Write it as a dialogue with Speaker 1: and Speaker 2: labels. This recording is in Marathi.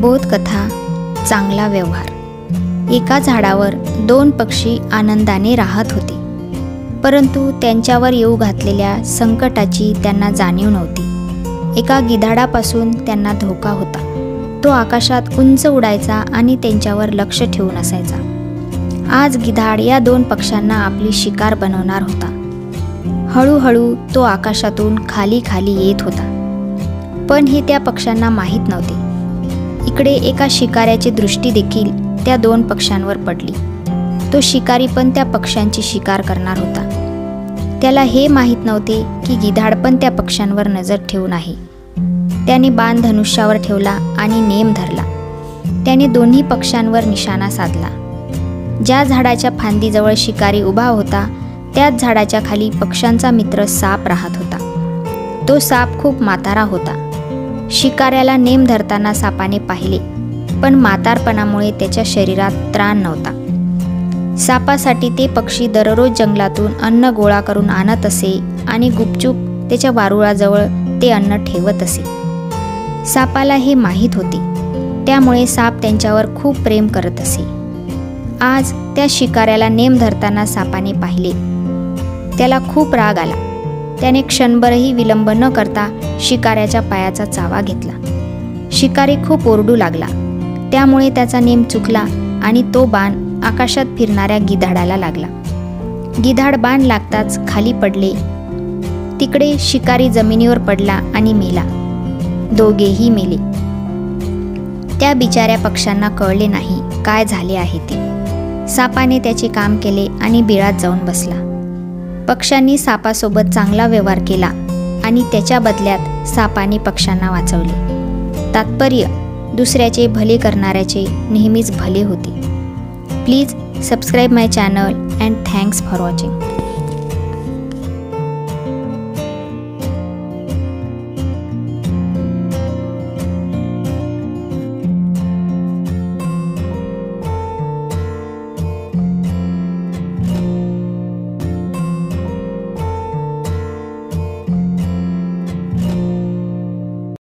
Speaker 1: बोधकथा चांगला व्यवहार। एका झाडावर 2 पक्षी आनंदाने राहत होते, परंतु त्यांच्यावर येऊ घातलेल्या संकटाची त्यांना जाणीव नव्हती। एका गिधाडापासून त्यांना धोका होता। तो आकाशात उंच उडायचा आणि त्यांच्यावर लक्ष ठेवून असायचा। आज गिधाड या 2 पक्ष्यांना आपली शिकार बनवणार होता। हळूहळू तो आकाशातून खाली खाली येत होता, पण हे त्या पक्ष्यांना माहीत नव्हते। इकडे एका शिकाऱ्याची दृष्टी देखील त्या 2 पक्ष्यांवर पडली। तो शिकारी पण त्या पक्ष्यांची शिकार करणार होता। त्याला हे माहीत नव्हते की गिधाड पण त्या पक्ष्यांवर नजर ठेवून आहे। त्याने बाण धनुष्यावर ठेवला आणि नेम धरला। त्याने दोन्ही पक्ष्यांवर निशाणा साधला। ज्या झाडाच्या फांदीजवळ शिकारी उभा होता, त्याच झाडाच्या खाली पक्ष्यांचा मित्र साप राहत होता। तो साप खूप म्हातारा होता। शिकाऱ्याला नेम धरताना सापाने पाहिले, पण म्हातारपणामुळे त्याच्या शरीरात त्राण नव्हता। सापासाठी ते पक्षी दररोज जंगलातून अन्न गोळा करून आणत असे आणि गुपचूप त्याच्या वारुळाजवळ ते अन्न ठेवत असे। सापाला हे माहीत होते, त्यामुळे साप त्यांच्यावर खूप प्रेम करत असे। आज त्या शिकाऱ्याला नेम धरताना सापाने पाहिले। त्याला खूप राग आला। त्याने क्षणभरही विलंब न करता शिकाऱ्याच्या पायाचा चावा घेतला। शिकारी खूप ओरडू लागला, त्यामुळे त्याचा नेम चुकला आणि तो बाण आकाशात फिरणाऱ्या गिधाडाला लागला। गिधाड बाण लागताच खाली पडले। तिकडे शिकारी जमिनीवर पडला आणि मेला। दोघेही मेले। त्या बिचाऱ्या पक्ष्यांना कळले नाही काय झाले आहे ते। सापाने त्याचे काम केले आणि बिळात जाऊन बसला। पक्ष्यांनी सापासोबत चांगला व्यवहार केला आणि त्याच्या बदल्यात सापाने पक्ष्यांना वाचवले। तात्पर्य: दुसऱ्याचे भले करणाऱ्याचे नेहमीच भले होते। Please subscribe my channel and thanks for watching.